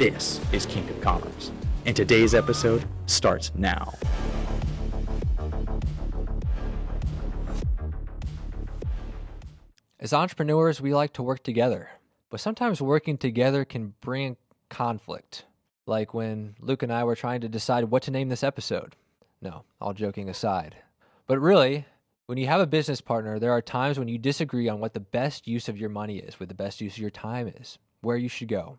This is Kingdom Commerce, and today's episode starts now. As entrepreneurs, we like to work together, but sometimes working together can bring conflict. Like when Luke and I were trying to decide what to name this episode. No, all joking aside. But really, when you have a business partner, there are times when you disagree on what the best use of your money is, what the best use of your time is, where you should go.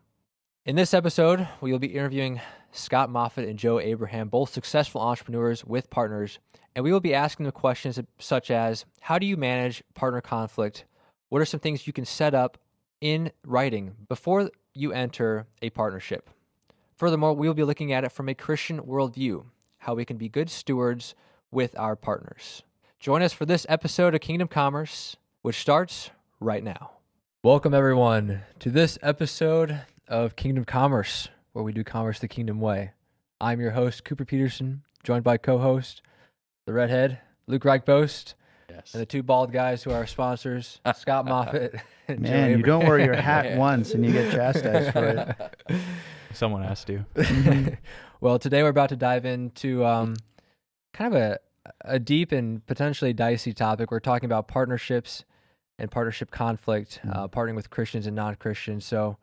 In this episode, we will be interviewing Scott Moffitt and Joe Abraham, both successful entrepreneurs with partners, and we will be asking them questions such as, how do you manage partner conflict? What are some things you can set up in writing before you enter a partnership? Furthermore, we will be looking at it from a Christian worldview, how we can be good stewards with our partners. Join us for this episode of Kingdom Commerce, which starts right now. Welcome, everyone, to this episode of Kingdom Commerce, where we do commerce the kingdom way. I'm your host, Cooper Peterson, joined by co-host, the redhead, Luke Reichbost, Yes. and the two bald guys who are our sponsors, Scott Moffitt and Joe Man, you Abraham. don't wear your hat once and you get chastised for it. Someone has to. Well, today we're about to dive into kind of a deep and potentially dicey topic. We're talking about partnerships and partnership conflict, partnering with Christians and non-Christians. So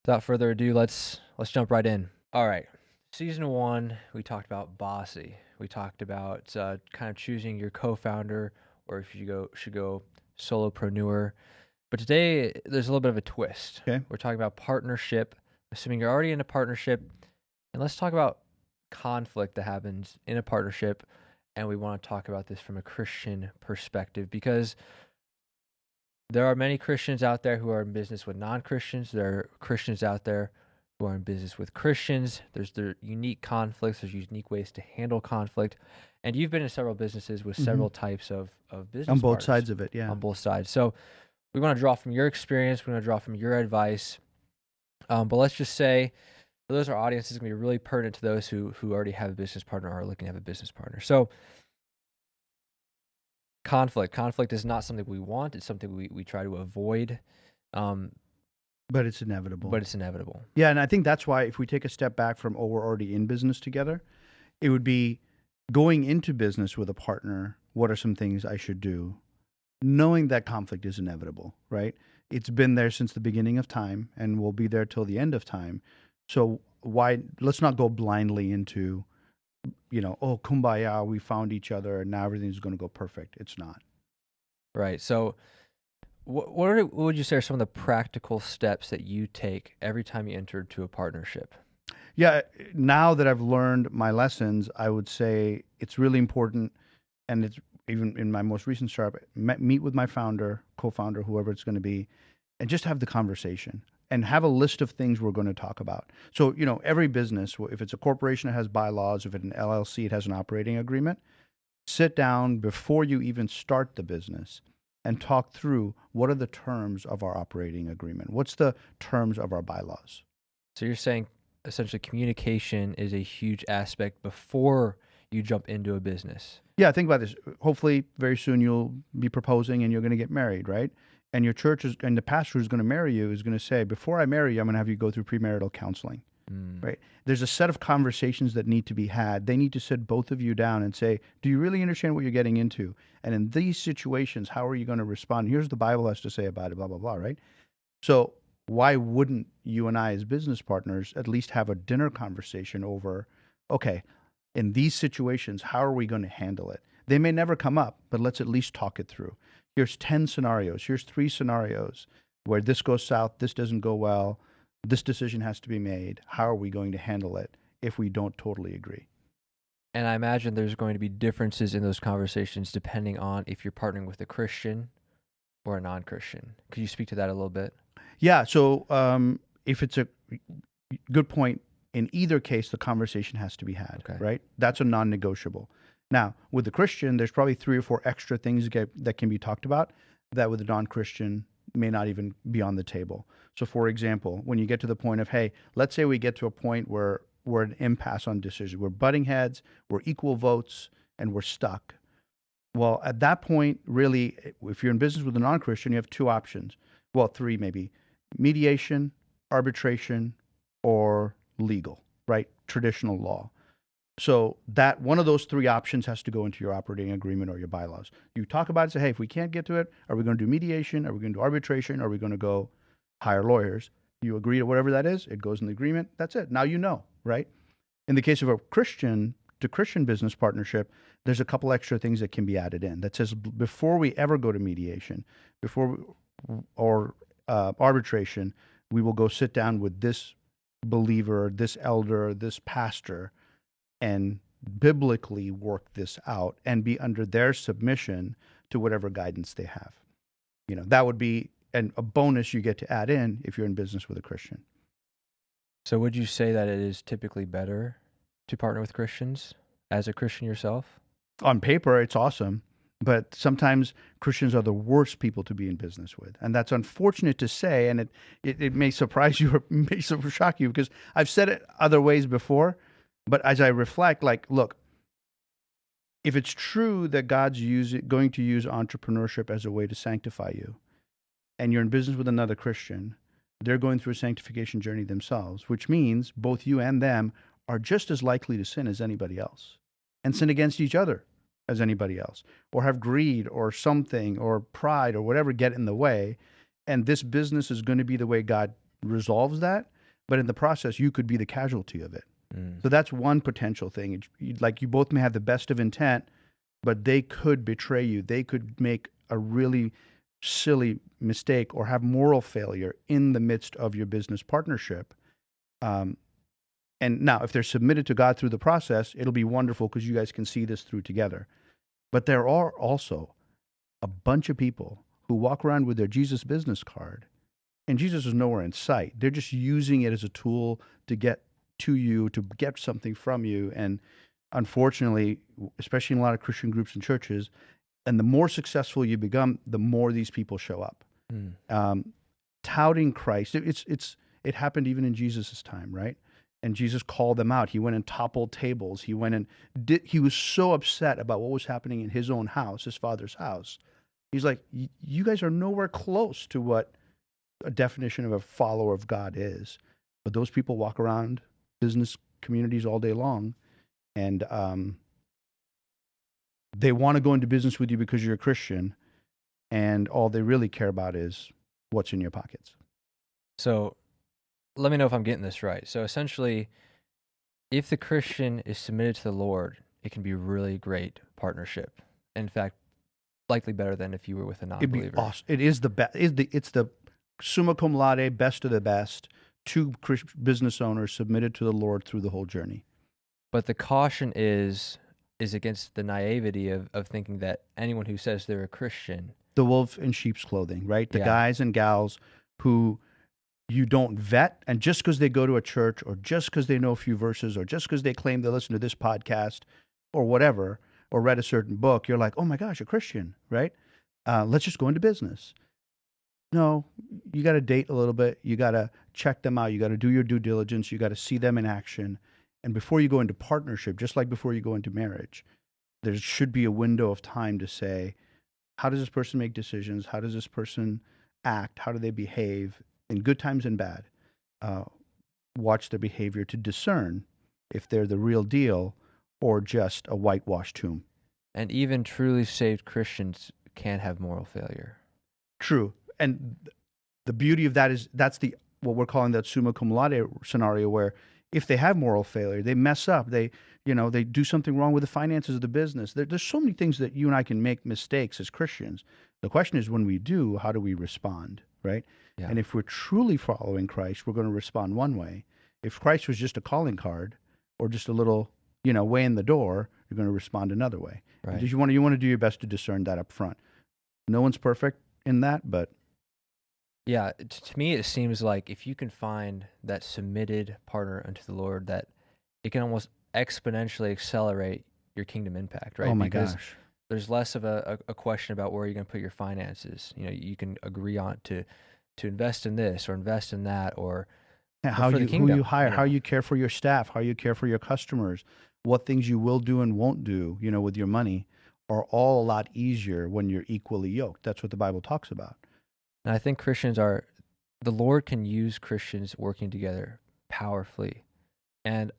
without further ado, let's jump right in. All right. Season 1, we talked about bossy. We talked about kind of choosing your co-founder, or if you should go solopreneur. But today, there's a little bit of a twist. Okay. We're talking about partnership, assuming you're already in a partnership. And let's talk about conflict that happens in a partnership. And we want to talk about this from a Christian perspective, because there are many Christians out there who are in business with non-Christians. There are Christians out there who are in business with Christians. There's their unique conflicts. There's unique ways to handle conflict. And you've been in several businesses with several types of business On both partners. sides of it, yeah. On both sides. So we want to draw from your experience. We want to draw from your advice. But let's just say, for those our audience, is going to be really pertinent to those who already have a business partner or are looking to have a business partner. So conflict is not something we want. It's something we try to avoid. But it's inevitable. Yeah, and I think that's why if we take a step back from, we're already in business together, it would be going into business with a partner, what are some things I should do, knowing that conflict is inevitable, right? It's been there since the beginning of time and will be there till the end of time. So let's not go blindly into, kumbaya, we found each other and now everything's going to go perfect. It's not. Right. So what would you say are some of the practical steps that you take every time you enter into a partnership? Yeah, now that I've learned my lessons, I would say it's really important, and it's even in my most recent startup, meet with my founder, co-founder, whoever it's going to be, and just have the conversation and have a list of things we're going to talk about. So, every business, if it's a corporation, it has bylaws. If it's an LLC, it has an operating agreement. Sit down before you even start the business and talk through what are the terms of our operating agreement? What's the terms of our bylaws? So you're saying essentially communication is a huge aspect before you jump into a business. Yeah, think about this. Hopefully very soon you'll be proposing and you're going to get married, right? And your church and the pastor who's going to marry you is going to say, before I marry you, I'm going to have you go through premarital counseling, right? There's a set of conversations that need to be had. They need to sit both of you down and say, do you really understand what you're getting into? And in these situations, how are you going to respond? Here's what the Bible has to say about it, blah, blah, blah, right? So why wouldn't you and I as business partners at least have a dinner conversation over, okay, in these situations, how are we going to handle it? They may never come up, but let's at least talk it through. Here's 10 scenarios. Here's 3 scenarios where this goes south, this doesn't go well, this decision has to be made. How are we going to handle it if we don't totally agree? And I imagine there's going to be differences in those conversations depending on if you're partnering with a Christian or a non-Christian. Could you speak to that a little bit? Yeah, so if it's a good point, in either case, the conversation has to be had, right? That's a non-negotiable. Now, with the Christian, there's probably 3 or 4 extra things that can be talked about that with a non-Christian may not even be on the table. So, for example, when you get to the point of, hey, let's say we get to a point where we're an impasse on decision. We're butting heads, we're equal votes, and we're stuck. Well, at that point, really, if you're in business with a non-Christian, you have 2 options. Well, 3 maybe. Mediation, arbitration, or legal, right? Traditional law. So that one of those three options has to go into your operating agreement or your bylaws. You talk about it, say, hey, if we can't get to it, are we going to do mediation? Are we going to do arbitration? Are we going to go hire lawyers? You agree to whatever that is, it goes in the agreement. That's it. Now you know, right? In the case of a Christian to Christian business partnership, there's a couple extra things that can be added in that says before we ever go to mediation, or arbitration, we will go sit down with this believer, this elder, this pastor, and biblically work this out and be under their submission to whatever guidance they have. That would be a bonus you get to add in if you're in business with a Christian. So would you say that it is typically better to partner with Christians as a Christian yourself? On paper, it's awesome, but sometimes Christians are the worst people to be in business with. And that's unfortunate to say, and it may surprise you or may shock you, because I've said it other ways before, but as I reflect, look, if it's true that God's going to use entrepreneurship as a way to sanctify you, and you're in business with another Christian, they're going through a sanctification journey themselves, which means both you and them are just as likely to sin as anybody else, and sin against each other as anybody else, or have greed or something or pride or whatever get in the way. And this business is going to be the way God resolves that. But in the process, you could be the casualty of it. So that's one potential thing. Like, you both may have the best of intent, but they could betray you. They could make a really silly mistake or have moral failure in the midst of your business partnership. And now, if they're submitted to God through the process, it'll be wonderful because you guys can see this through together. But there are also a bunch of people who walk around with their Jesus business card, and Jesus is nowhere in sight. They're just using it as a tool to get to you, to get something from you. And unfortunately, especially in a lot of Christian groups and churches, and the more successful you become, the more these people show up. Touting Christ. It happened even in Jesus' time, right? And Jesus called them out. He went and toppled tables. He went and he was so upset about what was happening in his own house, his father's house. He's like, you guys are nowhere close to what a definition of a follower of God is. But those people walk around business communities all day long, and they want to go into business with you because you're a Christian, and all they really care about is what's in your pockets. So let me know if I'm getting this right. So essentially, if the Christian is submitted to the Lord, it can be a really great partnership. In fact, likely better than if you were with a non-believer. It'd be awesome. It is the best. It's the summa cum laude, best of the best. Two business owners submitted to the Lord through the whole journey. But the caution is against the naivety of thinking that anyone who says they're a Christian, the wolf in sheep's clothing, right? The guys and gals who you don't vet, and just because they go to a church, or just because they know a few verses, or just because they claim they listen to this podcast or whatever, or read a certain book, you're like, oh my gosh, a Christian, right? Let's just go into business. No, you got to date a little bit. You got to check them out. You got to do your due diligence. You got to see them in action. And before you go into partnership, just like before you go into marriage, there should be a window of time to say, how does this person make decisions? How does this person act? How do they behave in good times and bad? Watch their behavior to discern if they're the real deal or just a whitewashed tomb. And even truly saved Christians can have moral failure. True. And the beauty of that is that's what we're calling that summa cum laude scenario, where if they have moral failure, they mess up, they do something wrong with the finances of the business. There's so many things that you and I can make mistakes as Christians. The question is, when we do, how do we respond, right? Yeah. And if we're truly following Christ, we're going to respond one way. If Christ was just a calling card or just a little, way in the door, you're going to respond another way. Right. Because you want to do your best to discern that up front. No one's perfect in that, but yeah, to me, it seems like if you can find that submitted partner unto the Lord, that it can almost exponentially accelerate your kingdom impact, right? Oh my because gosh. There's less of a question about where you're going to put your finances. You can agree on to invest in this or invest in that, or who you hire, how you care for your staff, how you care for your customers, what things you will do and won't do, with your money, are all a lot easier when you're equally yoked. That's what the Bible talks about. And I think the Lord can use Christians working together powerfully. And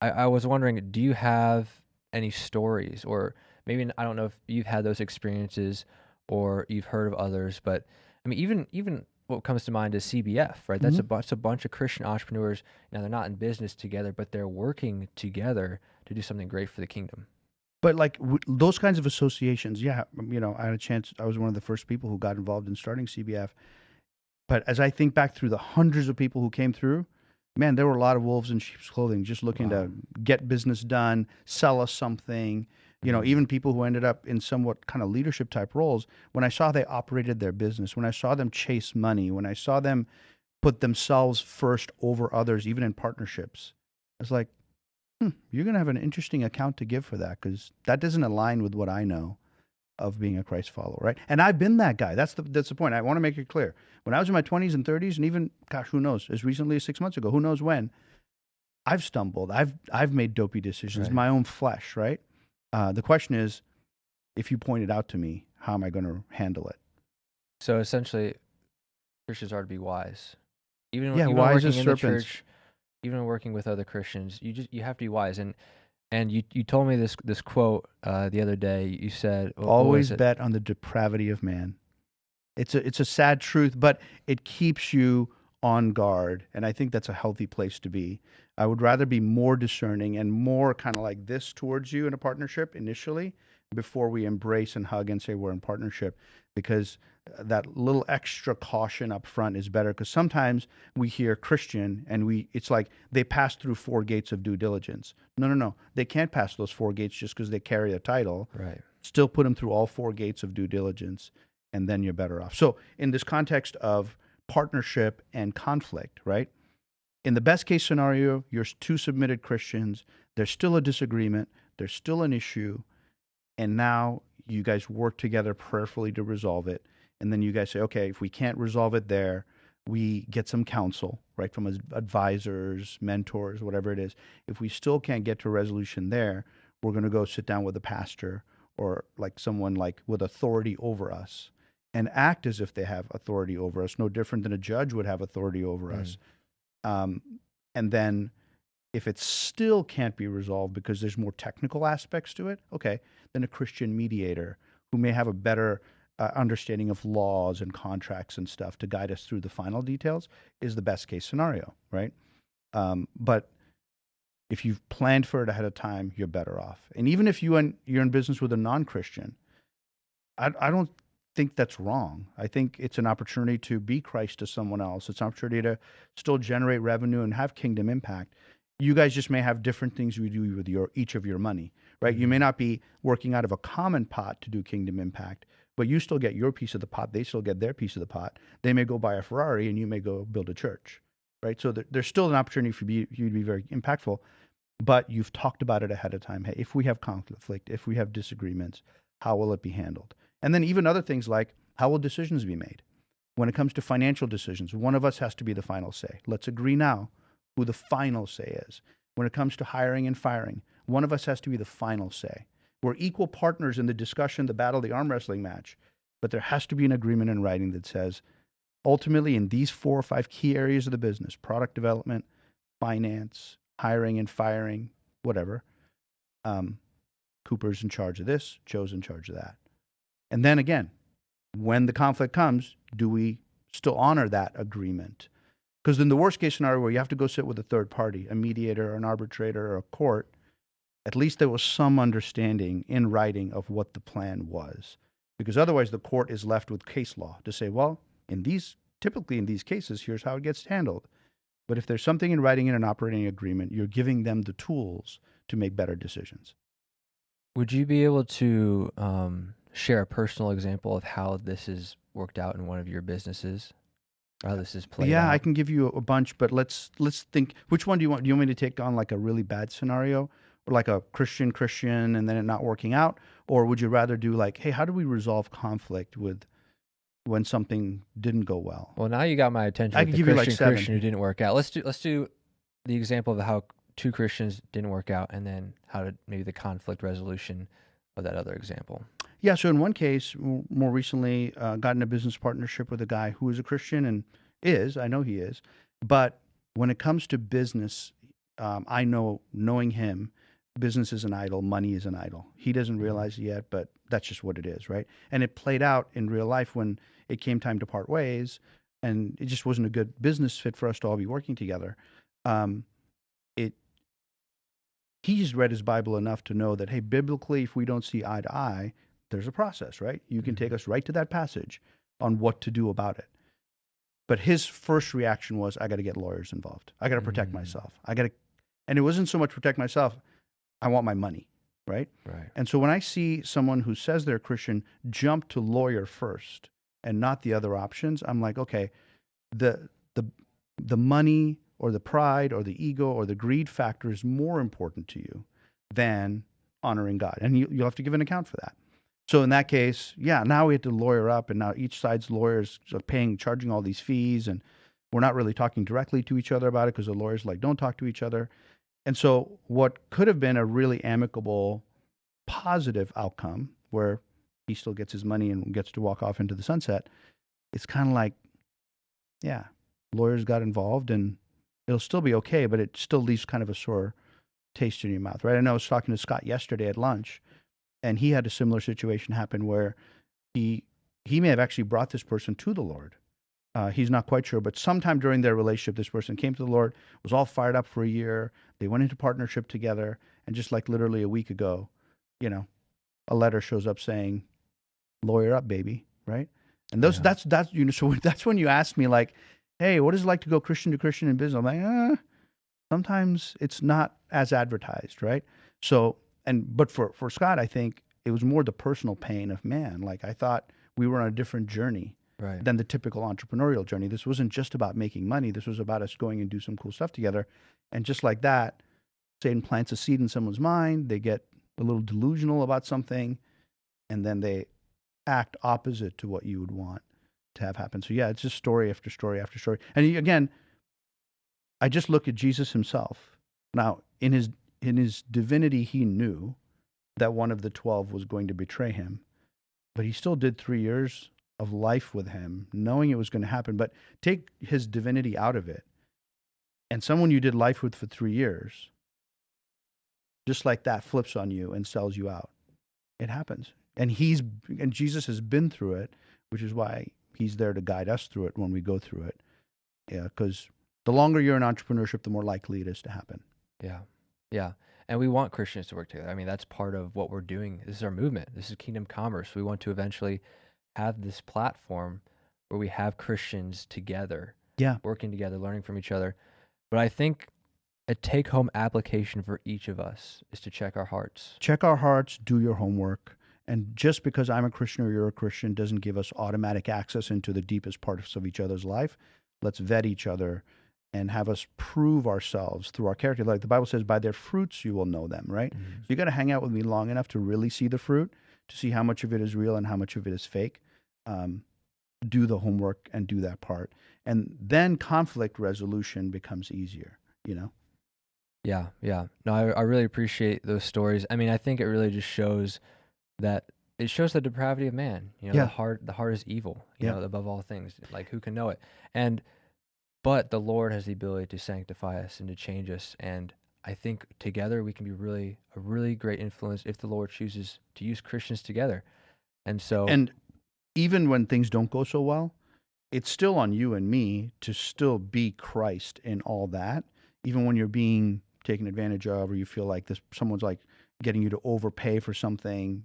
I was wondering, do you have any stories, or maybe I don't know if you've had those experiences or you've heard of others, but I mean, even what comes to mind is CBF, right? That's a bunch of Christian entrepreneurs. Now they're not in business together, but they're working together to do something great for the kingdom. But like those kinds of associations, yeah, I had a chance. I was one of the first people who got involved in starting CBF. But as I think back through the hundreds of people who came through, man, there were a lot of wolves in sheep's clothing, just looking to get business done, sell us something. Even people who ended up in somewhat kind of leadership type roles, when I saw they operated their business, when I saw them chase money, when I saw them put themselves first over others, even in partnerships, I was like, you're going to have an interesting account to give for that, because that doesn't align with what I know of being a Christ follower, right? And I've been that guy. That's the point. I want to make it clear. When I was in my 20s and 30s, and even, gosh, who knows, as recently as 6 months ago, who knows when, I've stumbled. I've made dopey decisions, Right. my own flesh, right? The question is, if you point it out to me, how am I going to handle it? So essentially, Christians are to be wise. Even Yeah, even wise working as in serpents. the church, even working with other Christians, you have to be wise. And you told me this quote the other day. You said, what Always was it? bet on the depravity of man. It's a sad truth, but it keeps you on guard, and I think that's a healthy place to be. I would rather be more discerning and more kind of like this towards you in a partnership initially, before we embrace and hug and say we're in partnership, because that little extra caution up front is better. Because sometimes we hear Christian and it's like they pass through 4 gates of due diligence. No. They can't pass those 4 gates just because they carry a title. Right. Still put them through all 4 gates of due diligence, and then you're better off. So in this context of partnership and conflict, right? In the best case scenario, you're 2 submitted Christians. There's still a disagreement. There's still an issue. And now you guys work together prayerfully to resolve it. And then you guys say, okay, if we can't resolve it there, we get some counsel, right, from advisors, mentors, whatever it is. If we still can't get to a resolution there, we're going to go sit down with a pastor or like someone like with authority over us, and act as if they have authority over us, no different than a judge would have authority over us. And then if it still can't be resolved because there's more technical aspects to it, okay, then a Christian mediator who may have a better understanding of laws and contracts and stuff to guide us through the final details is the best case scenario, right? But if you've planned for it ahead of time, you're better off. And even if you're in business with a non-Christian, I don't think that's wrong. I think it's an opportunity to be Christ to someone else. It's an opportunity to still generate revenue and have kingdom impact. You guys just may have different things you do with each of your money, right? You may not be working out of a common pot to do kingdom impact, but you still get your piece of the pot. They still get their piece of the pot. They may go buy a Ferrari and you may go build a church, right? So there's still an opportunity for you to be very impactful, but you've talked about it ahead of time. Hey, if we have conflict, if we have disagreements, how will it be handled? And then even other things like, how will decisions be made? When it comes to financial decisions, one of us has to be the final say. Let's agree now who the final say is. When it comes to hiring and firing, one of us has to be the final say. We're equal partners in the discussion, the battle, the arm wrestling match, but there has to be an agreement in writing that says, ultimately in these 4 or 5 key areas of the business, product development, finance, hiring and firing, whatever, Cooper's in charge of this, Joe's in charge of that. And then again, when the conflict comes, do we still honor that agreement? Because in the worst case scenario where you have to go sit with a third party, a mediator or an arbitrator or a court, at least there was some understanding in writing of what the plan was. Because otherwise the court is left with case law to say, well, typically in these cases, here's how it gets handled. But if there's something in writing in an operating agreement, you're giving them the tools to make better decisions. Would you be able to share a personal example of how this has worked out in one of your businesses? Or how this is played out? I can give you a bunch, but let's think. Which one do you want? Do you want me to take on like a really bad scenario, or like a Christian, and then it not working out, or would you rather do like, hey, how do we resolve conflict when something didn't go well? Well, now you got my attention. I With can the give you like 7. Christian who didn't work out. Let's do the example of how 2 Christians didn't work out, and then maybe the conflict resolution of that other example. Yeah, so in one case, more recently, got in a business partnership with a guy who is a Christian and I know he is, but when it comes to business, I know, knowing him, business is an idol, money is an idol. He doesn't realize it yet, but that's just what it is, right? And it played out in real life when it came time to part ways, and it just wasn't a good business fit for us to all be working together. It He's read his Bible enough to know that, hey, biblically, if we don't see eye to eye, there's a process, right? You can take us right to that passage on what to do about it. But his first reaction was, I got to get lawyers involved. I got to protect myself. And it wasn't so much protect myself. I want my money, right? Right. And so when I see someone who says they're Christian jump to lawyer first and not the other options, I'm like, okay, the money or the pride or the ego or the greed factor is more important to you than honoring God. And you'll have to give an account for that. So in that case, now we have to lawyer up, and now each side's lawyers are charging all these fees, and we're not really talking directly to each other about it because the lawyers don't talk to each other. And so what could have been a really amicable, positive outcome where he still gets his money and gets to walk off into the sunset, it's kind of like, lawyers got involved and it'll still be okay, but it still leaves kind of a sore taste in your mouth, right? I know I was talking to Scott yesterday at lunch, and he had a similar situation happen where he may have actually brought this person to the Lord. He's not quite sure, but sometime during their relationship, this person came to the Lord, was all fired up for a year. They went into partnership together, and just like literally a week ago, a letter shows up saying, "Lawyer up, baby," right? And that's so that's when you ask me like, "Hey, what is it like to go Christian to Christian in business?" I'm like, sometimes it's not as advertised, right? So, but for Scott, I think it was more the personal pain of, man, like I thought we were on a different journey than the typical entrepreneurial journey. This wasn't just about making money. This was about us going and do some cool stuff together. And just like that, Satan plants a seed in someone's mind. They get a little delusional about something, and then they act opposite to what you would want to have happen. So it's just story after story after story. And again, I just look at Jesus himself. Now, in his divinity, he knew that one of the 12 was going to betray him, but he still did 3 years of life with him, knowing it was going to happen. But take his divinity out of it, and someone you did life with for 3 years, just like that, flips on you and sells you out. It happens. And Jesus has been through it, which is why he's there to guide us through it when we go through it. Yeah, because the longer you're in entrepreneurship, the more likely it is to happen. Yeah. And we want Christians to work together. I mean, that's part of what we're doing. This is our movement. This is Kingdom Commerce. We want to eventually have this platform where we have Christians together, working together, learning from each other. But I think a take-home application for each of us is to check our hearts. Check our hearts, do your homework. And just because I'm a Christian or you're a Christian doesn't give us automatic access into the deepest parts of each other's life. Let's vet each other and have us prove ourselves through our character. Like the Bible says, by their fruits you will know them, right? Mm-hmm. So you got to hang out with me long enough to really see the fruit, to see how much of it is real and how much of it is fake. Do the homework and do that part. And then conflict resolution becomes easier, Yeah. No, I really appreciate those stories. I mean, I think it really just shows that it shows the depravity of man. The heart is evil, you know, above all things. Like, who can know it? But the Lord has the ability to sanctify us and to change us. And I think together we can be a really great influence if the Lord chooses to use Christians together. And even when things don't go so well, it's still on you and me to still be Christ in all that. Even when you're being taken advantage of, or you feel like someone's like getting you to overpay for something,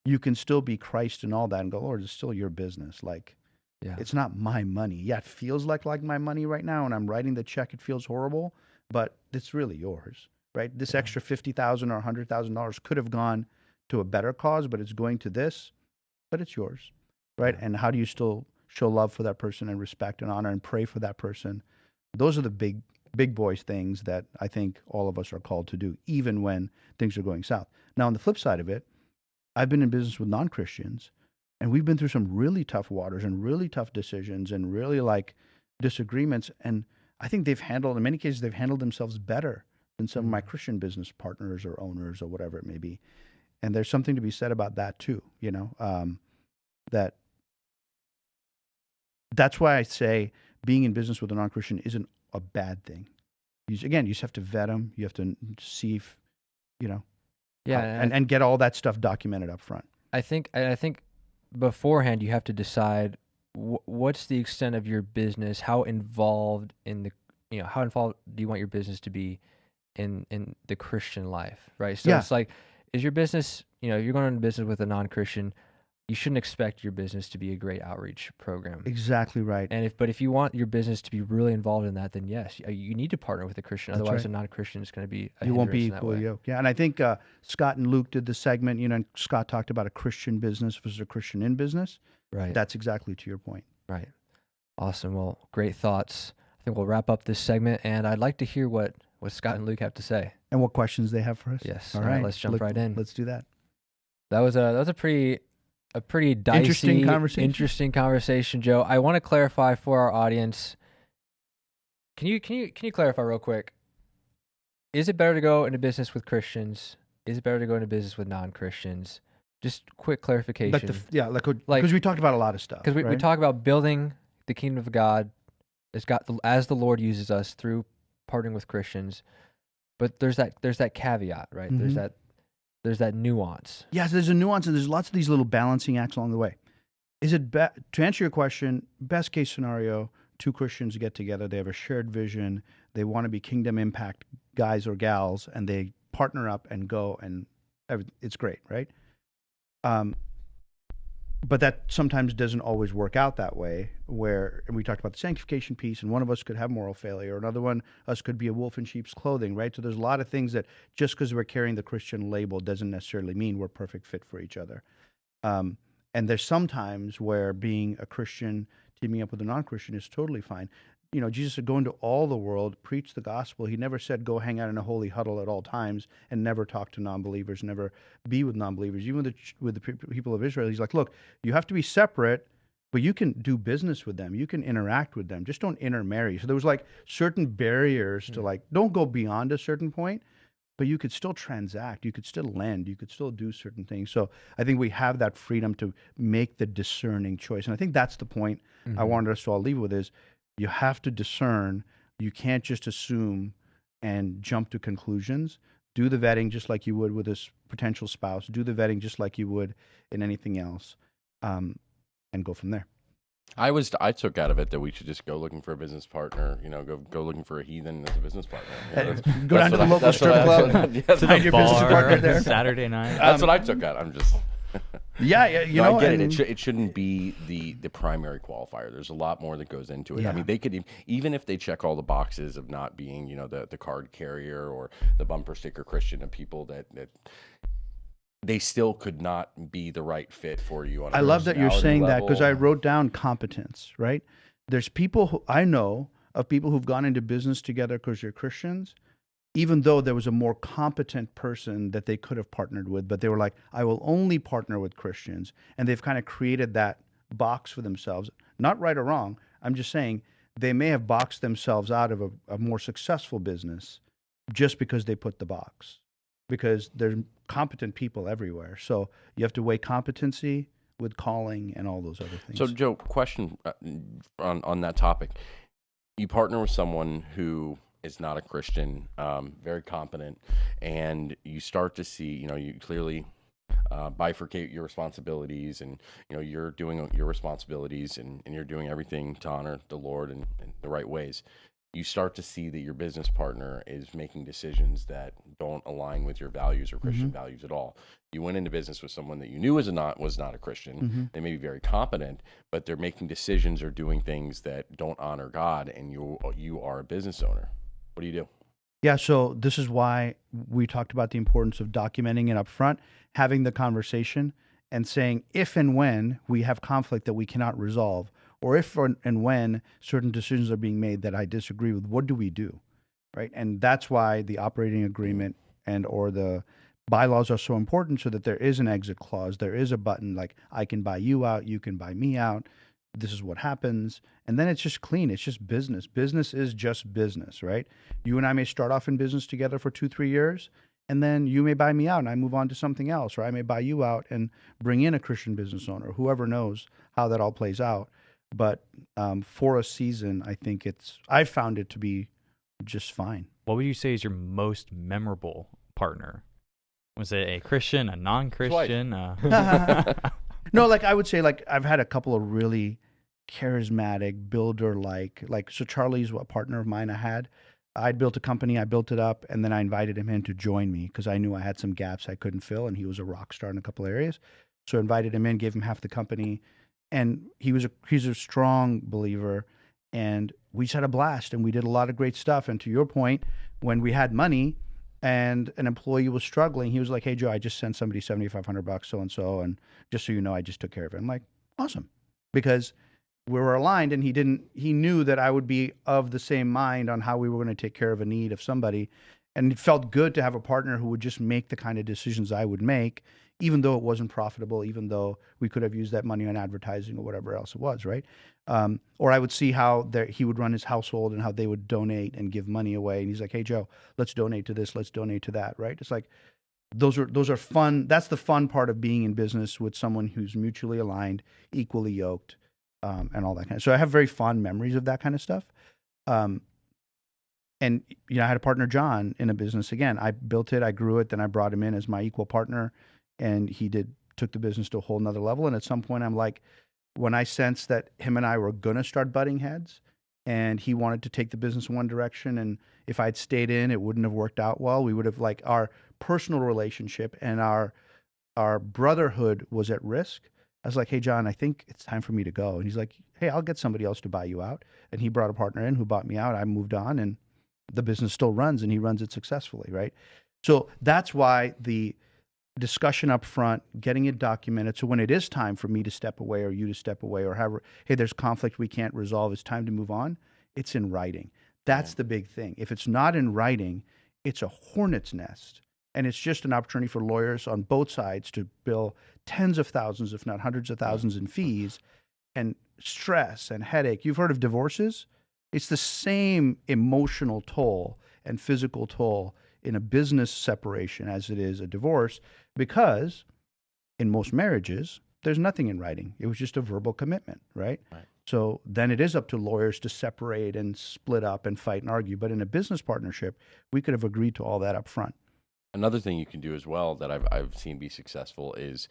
you can still be Christ in all that and go, Lord, it's still your business. Like, it's not my money. Yeah, it feels like my money right now, and I'm writing the check. It feels horrible, but it's really yours, right? This extra $50,000 or $100,000 could have gone to a better cause, but it's going to this, but it's yours, right? And how do you still show love for that person and respect and honor and pray for that person? Those are the big boys things that I think all of us are called to do, even when things are going south. Now, on the flip side of it, I've been in business with non-Christians, and we've been through some really tough waters and really tough decisions and really disagreements. And I think in many cases, they've handled themselves better than some of my Christian business partners or owners or whatever it may be. And there's something to be said about that too, that's why I say being in business with a non-Christian is an a bad thing. You just have to vet them. You have to see if, Yeah, and get all that stuff documented up front. I think beforehand you have to decide what's the extent of your business, how involved how involved do you want your business to be in the Christian life, right? So it's like, is your business, you're going into business with a non-Christian, you shouldn't expect your business to be a great outreach program. Exactly right. And if you want your business to be really involved in that, then yes, you need to partner with a Christian. That's Otherwise, right. a non-Christian is going to be a You won't be hindrance in that equally way. yoked. Yeah, and I think Scott and Luke did the segment. And Scott talked about a Christian business versus a Christian in business. Right. That's exactly to your point. Right. Awesome. Well, great thoughts. I think we'll wrap up this segment, and I'd like to hear what Scott and Luke have to say. And what questions they have for us. Yes. All right. Let's jump right in. Let's do that. That was a pretty dicey, interesting conversation, Joe. I want to clarify for our audience. Can you clarify real quick? Is it better to go into business with Christians? Is it better to go into business with non-Christians? Just quick clarification. Because we talked about a lot of stuff. Because we talk about building the kingdom of God as the Lord uses us through partnering with Christians. But there's that caveat, right? Mm-hmm. There's that nuance. Yes, there's a nuance, and there's lots of these little balancing acts along the way. Is it to answer your question? Best case scenario: two Christians get together. They have a shared vision. They want to be kingdom impact guys or gals, and they partner up and go, and it's great, right? But that sometimes doesn't always work out that way, and we talked about the sanctification piece, and one of us could have moral failure, another one us could be a wolf in sheep's clothing, right? So there's a lot of things that just because we're carrying the Christian label doesn't necessarily mean we're perfect fit for each other. And there's sometimes where being a Christian, teaming up with a non-Christian is totally fine. Jesus said, go into all the world, preach the gospel. He never said, go hang out in a holy huddle at all times and never talk to non-believers, never be with non-believers. Even with the people of Israel, he's like, look, you have to be separate, but you can do business with them. You can interact with them. Just don't intermarry. So there was like certain barriers to don't go beyond a certain point, but you could still transact. You could still lend. You could still do certain things. So I think we have that freedom to make the discerning choice. And I think that's the point I wanted us to all leave with is, you have to discern. You can't just assume and jump to conclusions. Do the vetting just like you would with this potential spouse. Do the vetting just like you would in anything else, and go from there. I took out of it that we should just go looking for a business partner. Go looking for a heathen as a business partner. Go down to the local strip club. Find your business partner there. Saturday night. That's what I took out. I'm just. Yeah, I get it. It shouldn't be the primary qualifier. There's a lot more that goes into it. Yeah. I mean, they could even if they check all the boxes of not being, the card carrier or the bumper sticker Christian of people that they still could not be the right fit for you. On a I love that you're saying that because I level. wrote down competence. Right? There's people who I know of people who've gone into business together because they're Christians, even though there was a more competent person that they could have partnered with, but they were like, I will only partner with Christians. And they've kind of created that box for themselves. Not right or wrong. I'm just saying they may have boxed themselves out of a more successful business just because they put the box, because there's competent people everywhere. So you have to weigh competency with calling and all those other things. So, Joe, question on that topic. You partner with someone who is not a Christian, very competent, and you start to see, you clearly bifurcate your responsibilities, and you're doing your responsibilities, and you're doing everything to honor the Lord in the right ways. You start to see that your business partner is making decisions that don't align with your values or Christian values at all. You went into business with someone that you knew was not a Christian. They may be very competent, but they're making decisions or doing things that don't honor God, and you are a business owner. What do you do? Yeah, so this is why we talked about the importance of documenting it up front, having the conversation, and saying if and when we have conflict that we cannot resolve, or if and when certain decisions are being made that I disagree with, what do we do, right? And that's why the operating agreement or the bylaws are so important, so that there is an exit clause. There is a button like, I can buy you out, you can buy me out. This is what happens. And then it's just clean. It's just business. Business is just business, right? You and I may start off in business together for 2-3 years, and then you may buy me out and I move on to something else, or I may buy you out and bring in a Christian business owner. Whoever knows how that all plays out. But for a season, I found it to be just fine. What would you say is your most memorable partner? Was it a Christian, a non-Christian? No, like I would say, like I've had a couple of really charismatic builder, so Charlie's a partner of mine. I'd built a company, I built it up, and then I invited him in to join me because I knew I had some gaps I couldn't fill, and he was a rock star in a couple of areas. So I invited him in, gave him half the company, and he's a strong believer, and we just had a blast, and we did a lot of great stuff. And to your point, when we had money and an employee was struggling, he was like, "Hey Joe, I just sent somebody $7,500, so and so, and just so you know, I just took care of it." I'm like, "Awesome," because we were aligned, and he knew that I would be of the same mind on how we were going to take care of a need of somebody. And it felt good to have a partner who would just make the kind of decisions I would make, even though it wasn't profitable, even though we could have used that money on advertising or whatever else it was, right? Or I would see how he would run his household and how they would donate and give money away. And he's like, "Hey Joe, let's donate to this, let's donate to that," right? It's like, those are fun. That's the fun part of being in business with someone who's mutually aligned, equally yoked, and all that kind of. So I have very fond memories of that kind of stuff. And I had a partner, John, in a business. Again, I built it, I grew it, then I brought him in as my equal partner, and he took the business to a whole nother level. And at some point, I'm like, when I sensed that him and I were gonna start butting heads, and he wanted to take the business in one direction, and if I'd stayed in, it wouldn't have worked out well. We would have, like, our personal relationship and our brotherhood was at risk. I was like, "Hey John, I think it's time for me to go." And he's like, "Hey, I'll get somebody else to buy you out." And he brought a partner in who bought me out. I moved on, and the business still runs, and he runs it successfully, right? So that's why the discussion up front, getting it documented, so when it is time for me to step away or you to step away, or however, hey, there's conflict we can't resolve, it's time to move on, it's in writing. That's the big thing. If it's not in writing, it's a hornet's nest, and it's just an opportunity for lawyers on both sides to bill tens of thousands, if not hundreds of thousands in fees and stress and headache. You've heard of divorces? It's the same emotional toll and physical toll in a business separation as it is a divorce, because in most marriages, there's nothing in writing. It was just a verbal commitment, right? So then it is up to lawyers to separate and split up and fight and argue. But in a business partnership, we could have agreed to all that up front. Another thing you can do as well that I've seen be successful is,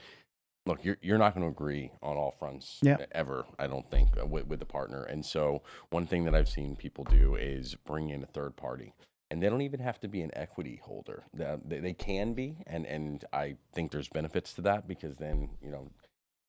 look, you're not going to agree on all fronts ever, I don't think, with the partner. And so one thing that I've seen people do is bring in a third party. And they don't even have to be an equity holder. They can be, and I think there's benefits to that, because then,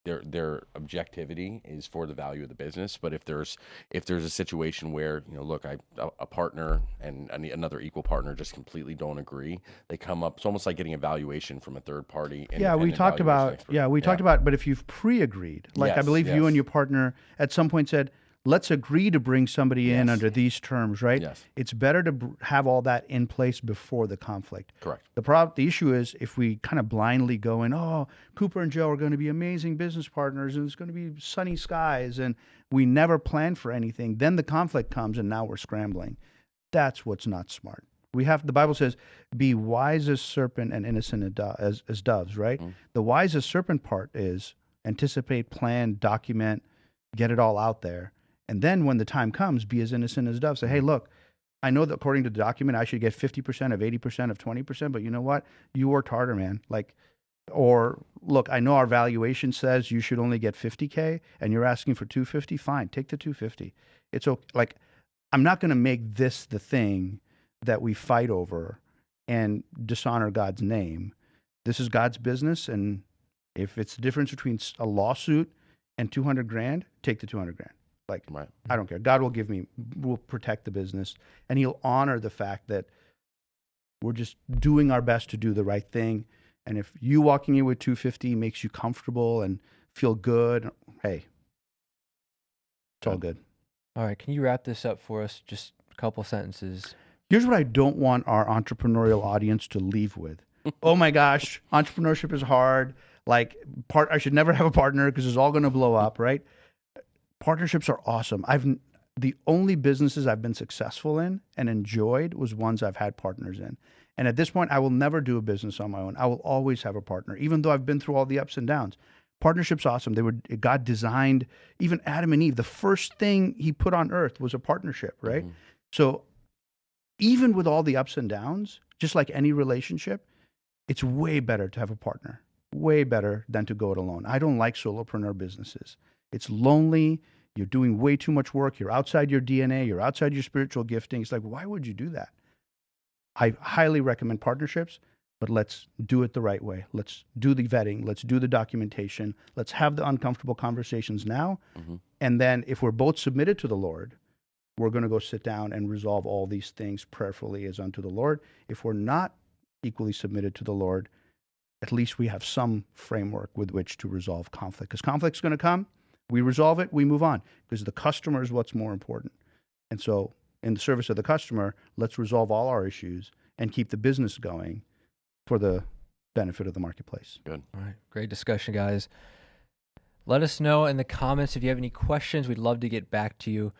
their objectivity is for the value of the business. But if there's a situation where, look, a partner and another equal partner just completely don't agree, they come up. It's almost like getting a valuation from a third party. We talked about but if you've pre-agreed, like, I believe you and your partner at some point said, let's agree to bring somebody in under these terms, right? Yes. It's better to have all that in place before the conflict. Correct. The issue is if we kind of blindly go in, oh, Cooper and Joe are going to be amazing business partners, and it's going to be sunny skies, and we never plan for anything. Then the conflict comes, and now we're scrambling. That's what's not smart. The Bible says, be wise as serpent and innocent as doves, right? Mm-hmm. The wise as serpent part is anticipate, plan, document, get it all out there. And then when the time comes, be as innocent as doves. Say, hey, look, I know that according to the document, I should get 50% of 80% of 20%, but you know what? You worked harder, man. Or look, I know our valuation says you should only get 50K and you're asking for 250. Fine, take the 250. It's okay. Like, I'm not going to make this the thing that we fight over and dishonor God's name. This is God's business. And if it's the difference between a lawsuit and 200 grand, take the 200 grand. Right. I don't care. God will protect the business, and he'll honor the fact that we're just doing our best to do the right thing. And if you walking in with 250 makes you comfortable and feel good, hey, it's all good. All right. Can you wrap this up for us? Just a couple sentences. Here's what I don't want our entrepreneurial audience to leave with. Oh my gosh, entrepreneurship is hard. I should never have a partner because it's all going to blow up, right? Partnerships are awesome. The only businesses I've been successful in and enjoyed was ones I've had partners in. And at this point, I will never do a business on my own. I will always have a partner, even though I've been through all the ups and downs. Partnership's awesome. God designed even Adam and Eve. The first thing he put on earth was a partnership, right? Mhm. So even with all the ups and downs, just like any relationship, it's way better to have a partner. Way better than to go it alone. I don't like solopreneur businesses. It's lonely. You're doing way too much work. You're outside your DNA. You're outside your spiritual gifting. It's like, why would you do that? I highly recommend partnerships, but let's do it the right way. Let's do the vetting. Let's do the documentation. Let's have the uncomfortable conversations now. And then if we're both submitted to the Lord, we're going to go sit down and resolve all these things prayerfully as unto the Lord. If we're not equally submitted to the Lord, at least we have some framework with which to resolve conflict. Because conflict's going to come. We resolve it, we move on. Because the customer is what's more important. And so in the service of the customer, let's resolve all our issues and keep the business going for the benefit of the marketplace. Good. All right. Great discussion, guys. Let us know in the comments if you have any questions. We'd love to get back to you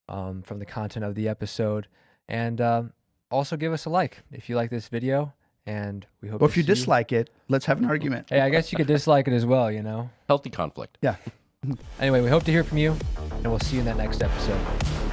from the content of the episode. And also give us a like if you like this video. And we hope Or to if you see dislike it, let's have an argument. Hey, I guess you could dislike it as well, you know? Healthy conflict. Yeah. Anyway, we hope to hear from you, and we'll see you in that next episode.